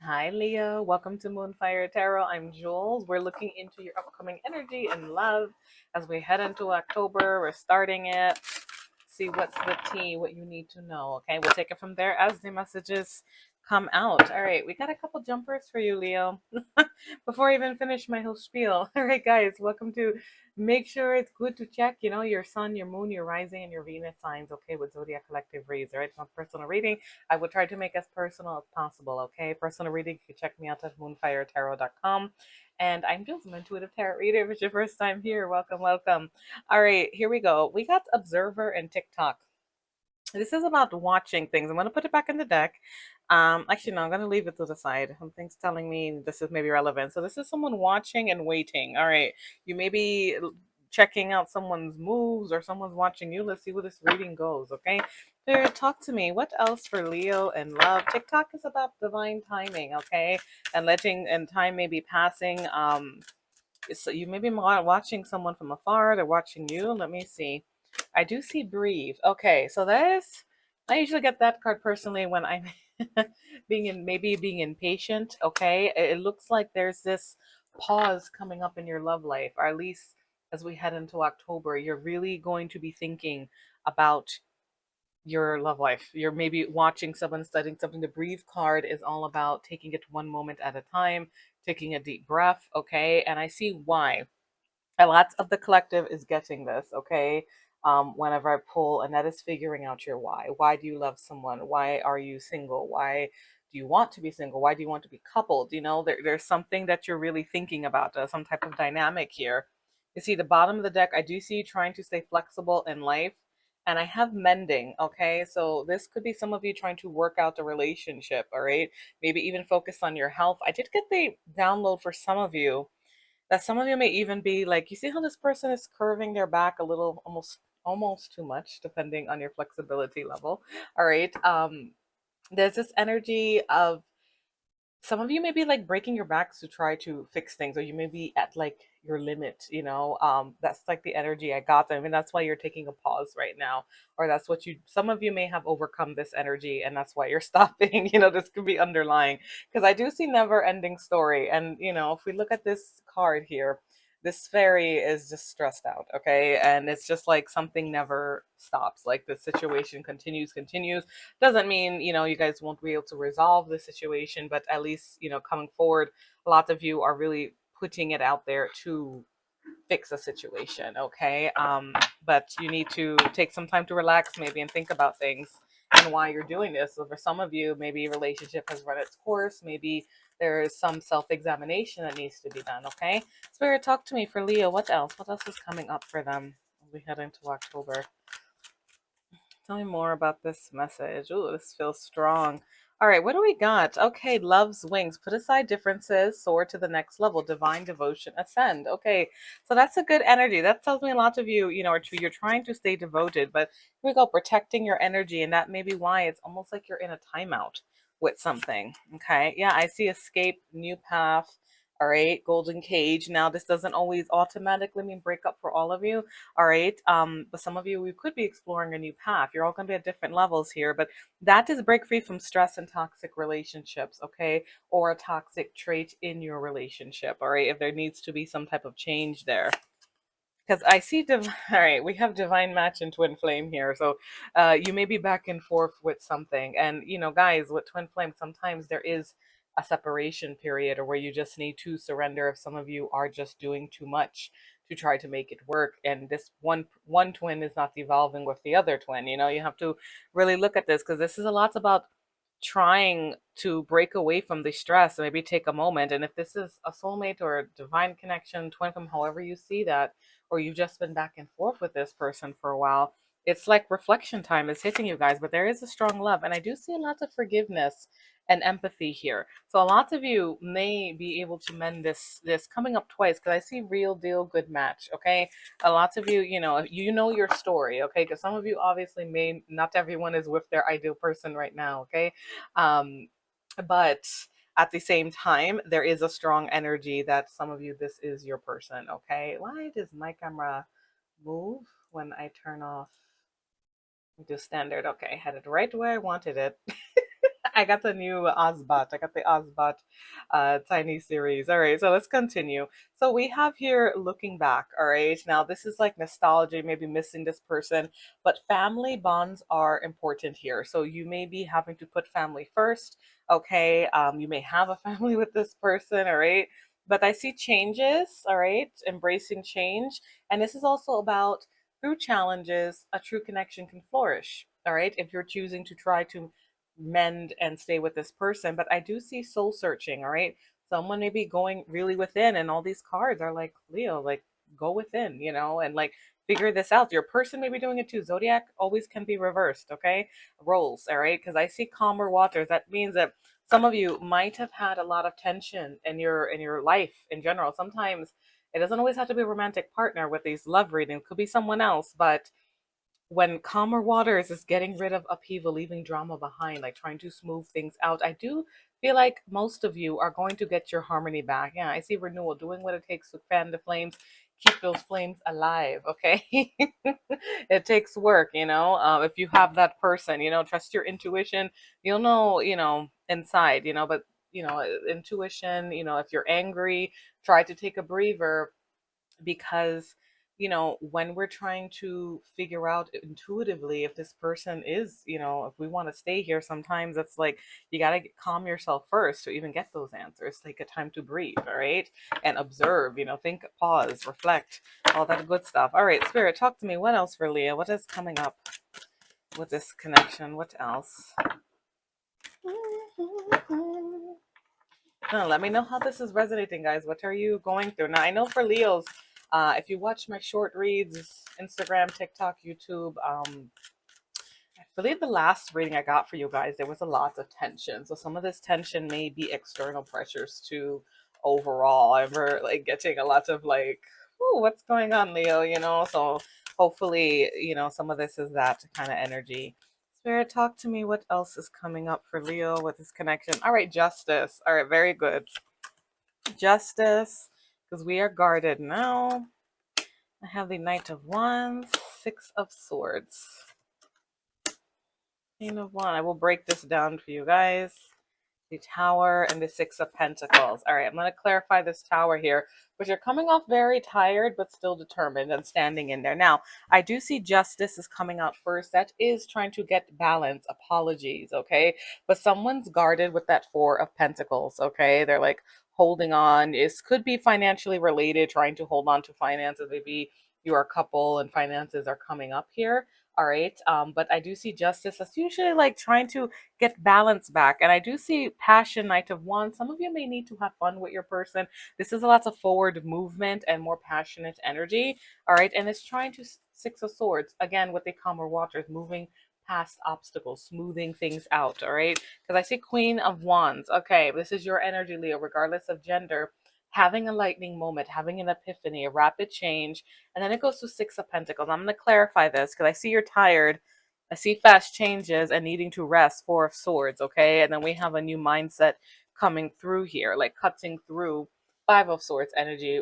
Hi, Leo. Welcome to Moonfire Tarot. I'm Jules. We're looking into your upcoming energy and love as we head into October. We're starting it. See what's the tea, what you need to know. Okay, we'll take it from there as the messages come out. All right, we got a couple jumpers for you, Leo. Before I even finish my whole spiel. All right, guys, welcome to make sure it's good to check, your sun, your moon, your rising, and your Venus signs, okay, with Zodiac Collective Reads, all right? It's not personal reading. I would try to make as personal as possible, okay? Personal reading, you can check me out at moonfiretarot.com. And I'm just an intuitive tarot reader. If it's your first time here, welcome, welcome. All right, here we go. We got Observer and TikTok. This is about watching things. I'm going to put it back in the deck. Actually, no, I'm going to leave it to the side. Something's telling me this is maybe relevant. So this is someone watching and waiting. All right, you may be checking out someone's moves or someone's watching you. Let's see where this reading goes. Okay, Spirit, talk to me. What else for Leo and love? TikTok is about divine timing. Okay, and letting and time may be passing. So you may be watching someone from afar. They're watching you. Let me see. I do see breathe. Okay, so that is. I usually get that card personally when I'm being impatient. Okay, it looks like there's this pause coming up in your love life, or at least as we head into October, you're really going to be thinking about your love life. You're maybe watching someone studying something. The breathe card is all about taking it one moment at a time, taking a deep breath. Okay, and I see why a lot of the collective is getting this, okay? Whenever I pull, and that is figuring out your why. Why do you love someone? Why are you single? Why do you want to be single? Why do you want to be coupled? There's something that you're really thinking about, some type of dynamic here. You see, the bottom of the deck, I do see you trying to stay flexible in life. And I have mending, okay? So this could be some of you trying to work out the relationship, all right? Maybe even focus on your health. I did get the download for some of you that some of you may even be like, you see how this person is curving their back a little, almost too much, depending on your flexibility level. All right. There's this energy of some of you may be like breaking your backs to try to fix things, or you may be at like your limit, that's like the energy I got. I mean, that's why you're taking a pause right now, or that's what some of you may have overcome this energy and that's why you're stopping. This could be underlying, because I do see never ending story. And if we look at this card here, this fairy is just stressed out, okay? And it's just like something never stops, like the situation continues. Doesn't mean, you guys won't be able to resolve the situation, but at least, coming forward, a lot of you are really putting it out there to fix a situation, okay? But you need to take some time to relax maybe and think about things and why you're doing this. So for some of you, maybe a relationship has run its course. Maybe there is some self-examination that needs to be done, okay? Spirit, talk to me for Leo. What else? What else is coming up for them as we head into October? Tell me more about this message. Ooh, this feels strong. All right, what do we got? Okay, love's wings. Put aside differences, soar to the next level. Divine devotion, ascend. Okay, so that's a good energy. That tells me a lot of you, you're trying to stay devoted, but here we go, protecting your energy, and that may be why it's almost like you're in a timeout with something. Okay, yeah, I see escape, new path. All right, golden cage. Now, this doesn't always automatically mean break up for all of you. All right. But some of you, we could be exploring a new path. You're all going to be at different levels here, but that is break free from stress and toxic relationships, okay? Or a toxic trait in your relationship, all right? If there needs to be some type of change there. Because I see, all right, we have divine match and twin flame here. So you may be back and forth with something. And, guys, with twin flame, sometimes there is a separation period or where you just need to surrender if some of you are just doing too much to try to make it work. And this one twin is not evolving with the other twin. You have to really look at this because this is a lot about trying to break away from the stress and maybe take a moment. And if this is a soulmate or a divine connection, twin flame, however you see that, or you've just been back and forth with this person for a while, it's like reflection time is hitting you guys. But there is a strong love, and I do see a lot of forgiveness and empathy here. So a lot of you may be able to mend this coming up twice, because I see real deal good match. Okay, a lot of you, you know your story. Okay, because some of you obviously may not, everyone is with their ideal person right now. Okay, um, but at the same time, there is a strong energy that some of you, this is your person. Okay, why does my camera move when I turn off? Do standard. Okay, I had it right where I wanted it. I got the new Ozbot. I got the Ozbot tiny series. All right, so let's continue. So we have here looking back. All right, now this is like nostalgia, maybe missing this person, but family bonds are important here. So you may be having to put family first. Okay, you may have a family with this person. All right, but I see changes. All right, embracing change, and this is also about through challenges, a true connection can flourish. All right, if you're choosing to try to mend and stay with this person. But I do see soul searching, all right? Someone may be going really within, and all these cards are like, Leo, like, go within, and like figure this out. Your person may be doing it too. Zodiac always can be reversed, okay? Roles, all right? Because I see calmer waters. That means that some of you might have had a lot of tension in your life in general. Sometimes it doesn't always have to be a romantic partner with these love readings. It could be someone else, but when calmer waters is getting rid of upheaval, leaving drama behind, like trying to smooth things out, I do feel like most of you are going to get your harmony back. Yeah, I see renewal, doing what it takes to fan the flames, keep those flames alive. Okay, it takes work, if you have that person, trust your intuition. You'll know, inside, but intuition, if you're angry, try to take a breather, because when we're trying to figure out intuitively if this person is, if we want to stay here, sometimes it's like you got to calm yourself first to even get those answers. Take a time to breathe, all right, and observe, think, pause, reflect, all that good stuff. All right, Spirit, talk to me. What else for Leah? What is coming up with this connection? What else? Let me know how this is resonating, guys. What are you going through? Now, I know for Leos, if you watch my short reads, Instagram, TikTok, YouTube, I believe the last reading I got for you guys, there was a lot of tension. So some of this tension may be external pressures too. Overall, I'm like getting a lot of like, "Ooh, what's going on, Leo?" So hopefully, some of this is that kind of energy. Spirit, talk to me. What else is coming up for Leo with this connection? All right, justice. All right, very good. Justice, because we are guarded now. I have the Knight of Wands, Six of Swords, Queen of Wands. I will break this down for you guys. The Tower and the Six of Pentacles. All right, I'm going to clarify this Tower here, but you're coming off very tired, but still determined and standing in there. Now, I do see Justice is coming out first. That is trying to get balance. Apologies, okay? But someone's guarded with that Four of Pentacles, okay? They're like holding on. It could be financially related, trying to hold on to finances. Maybe you're a couple and finances are coming up here. All right. But I do see Justice. That's usually like trying to get balance back. And I do see passion, Knight of Wands. Some of you may need to have fun with your person. This is a lot of forward movement and more passionate energy. All right. And it's trying to Six of Swords, again, with the calmer waters, moving past obstacles, smoothing things out. All right. Because I see Queen of Wands. Okay. This is your energy, Leo, regardless of gender. Having a lightning moment, having an epiphany, a rapid change. And then it goes to Six of Pentacles. I'm going to clarify this because I see you're tired. I see fast changes and needing to rest, Four of Swords, okay? And then we have a new mindset coming through here, like cutting through Five of Swords energy,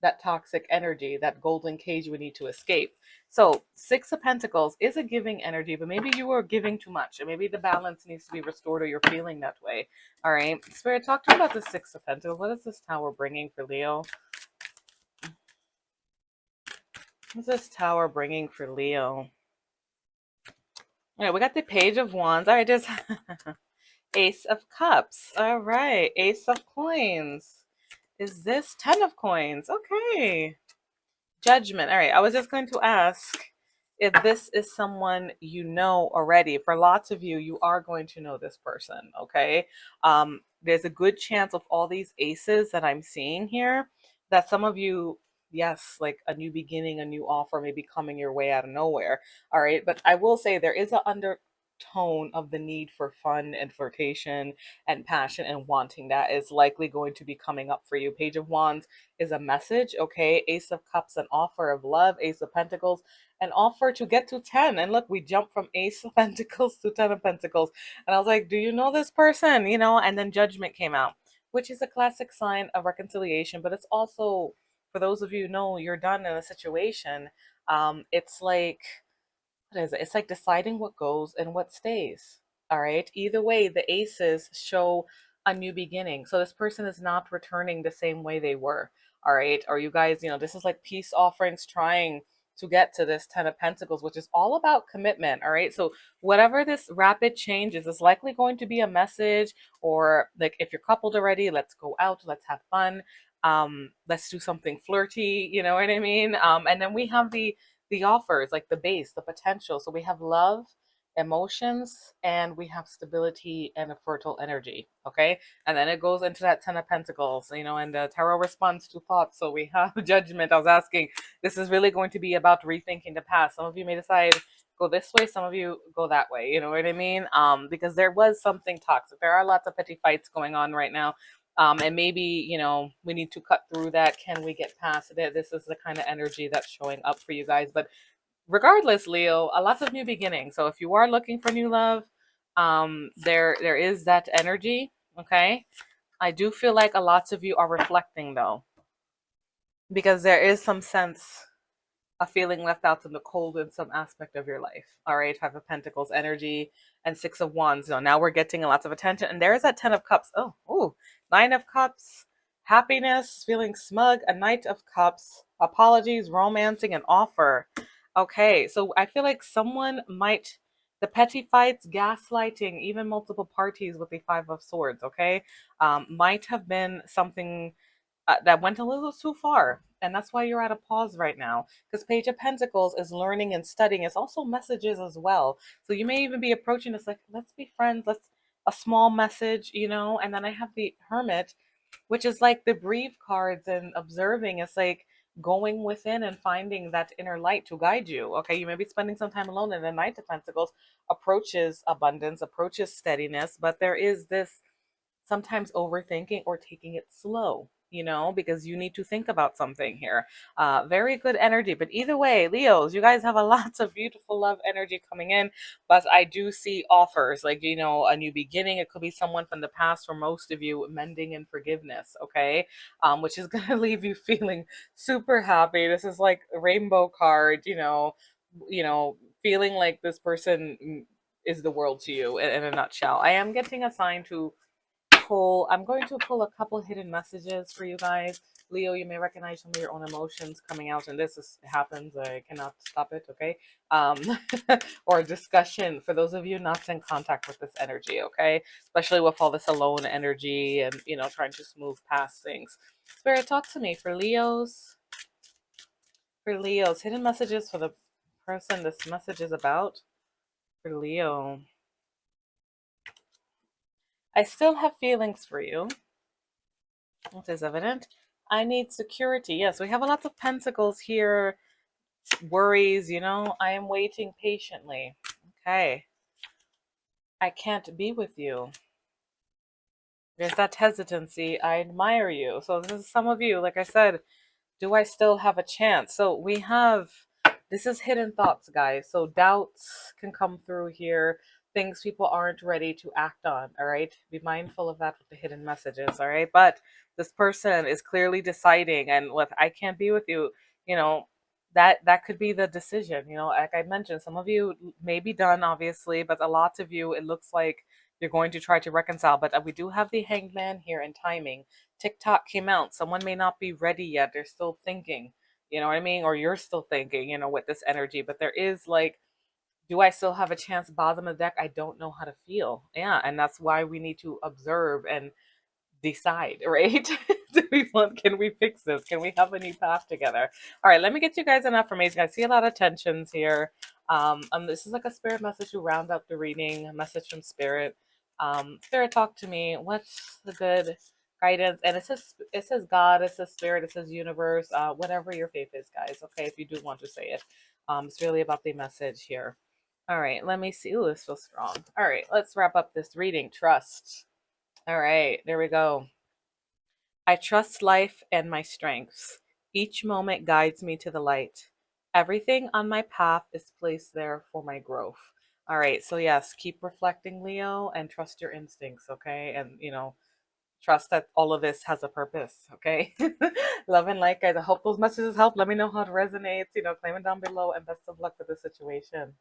that toxic energy, that golden cage we need to escape. So Six of Pentacles is a giving energy, but maybe you are giving too much, and maybe the balance needs to be restored, or you're feeling that way. All right, Spirit, talk to me about the Six of Pentacles. What is this Tower bringing for Leo? What's this Tower bringing for Leo? All right, we got the Page of Wands. All right, just Ace of Cups. All right, Ace of Coins. Is this Ten of Coins? Okay. Judgment. All right, I was just going to ask if this is someone you know already. For lots of you, you are going to know this person, okay? There's a good chance of all these aces that I'm seeing here that some of you, yes, like a new beginning, a new offer may be coming your way out of nowhere, all right? But I will say there is an undertone of the need for fun and flirtation and passion and wanting that is likely going to be coming up for you. Page of Wands is a message, okay? Ace of Cups, an offer of love. Ace of Pentacles, an offer to get to 10. And look, we jumped from Ace of Pentacles to 10 of Pentacles. And I was like, do you know this person? And then Judgment came out, which is a classic sign of reconciliation. But it's also, for those of you who know you're done in a situation, it's like, what is it? It's like deciding what goes and what stays. All right. Either way, the aces show a new beginning. So this person is not returning the same way they were. All right. Or you guys, this is like peace offerings trying to get to this 10 of Pentacles, which is all about commitment. All right. So whatever this rapid change is likely going to be a message, or like if you're coupled already, let's go out, let's have fun. Let's do something flirty, you know what I mean? And then we have the offers, like the base, the potential. So we have love, emotions, and we have stability and a fertile energy. Okay. And then it goes into that 10 of Pentacles, and the tarot responds to thoughts. So we have judgment. I was asking, this is really going to be about rethinking the past. Some of you may decide go this way, some of you go that way, you know what I mean? Because there was something toxic. There are lots of petty fights going on right now. And maybe, we need to cut through that. Can we get past it? This is the kind of energy that's showing up for you guys. But regardless, Leo, a lots of new beginnings. So if you are looking for new love, there is that energy. Okay. I do feel like a lots of you are reflecting though, because there is some sense of feeling left out in the cold in some aspect of your life. All right, Five of Pentacles energy and Six of Wands. So now we're getting lots of attention, and there is that Ten of Cups. Oh, Nine of Cups, happiness, feeling smug. A Knight of Cups, apologies, romancing, an offer. Okay, so I feel like someone might, the petty fights, gaslighting, even multiple parties with the Five of Swords. Okay, might have been something that went a little too far. And that's why you're at a pause right now. Because Page of Pentacles is learning and studying. It's also messages as well. So you may even be approaching this like, let's be friends. Let's, a small message, And then I have the Hermit, which is like the brief cards and observing. It's like going within and finding that inner light to guide you. Okay, you may be spending some time alone, and the Knight of Pentacles approaches abundance, approaches steadiness, but there is this sometimes overthinking or taking it slow, because you need to think about something here. Very good energy. But either way, Leos, you guys have a lots of beautiful love energy coming in. But I do see offers like, a new beginning. It could be someone from the past for most of you, mending and forgiveness. Okay. Which is going to leave you feeling super happy. This is like a rainbow card, feeling like this person is the world to you in a nutshell. I am getting a sign to pull. I'm going to pull a couple hidden messages for you guys. Leo, you may recognize some of your own emotions coming out, and happens. I cannot stop it. Okay, um, or discussion for those of you not in contact with this energy. Okay, especially with all this alone energy and trying to smooth past things. Spirit, talk to me for Leos. For Leos, hidden messages for the person this message is about. For Leo, I still have feelings for you. It is evident. I need security. Yes, we have a lot of pentacles here. Worries, I am waiting patiently. Okay. I can't be with you. There's that hesitancy. I admire you. So this is some of you, like I said, do I still have a chance? So we have, this is hidden thoughts, guys. So doubts can come through here, things people aren't ready to act on. All right, be mindful of that with the hidden messages. All right, but this person is clearly deciding, and with I can't be with you, you know that could be the decision. Like I mentioned, some of you may be done, obviously, but a lot of you, it looks like you're going to try to reconcile. But we do have the Hanged Man here in timing. TikTok came out. Someone may not be ready yet. They're still thinking, you know what I mean? Or you're still thinking, with this energy. But there is like, do I still have a chance? Bottom of the deck, I don't know how to feel. Yeah. And that's why we need to observe and decide, right? Can we fix this? Can we have a new path together? All right, let me get you guys an affirmation. I see a lot of tensions here. This is like a spirit message to round up the reading, a message from spirit. Spirit, talk to me. What's the good guidance? And it says God, it says spirit, it says universe, whatever your faith is, guys. Okay, if you do want to say it. It's really about the message here. All right, let me see. Ooh, this feels strong. All right, let's wrap up this reading. Trust. All right, there we go. I trust life and my strengths. Each moment guides me to the light. Everything on my path is placed there for my growth. All right, so yes, keep reflecting, Leo, and trust your instincts, okay? And, trust that all of this has a purpose, okay? Love and light, guys. I hope those messages help. Let me know how it resonates, claim it down below, and best of luck with the situation.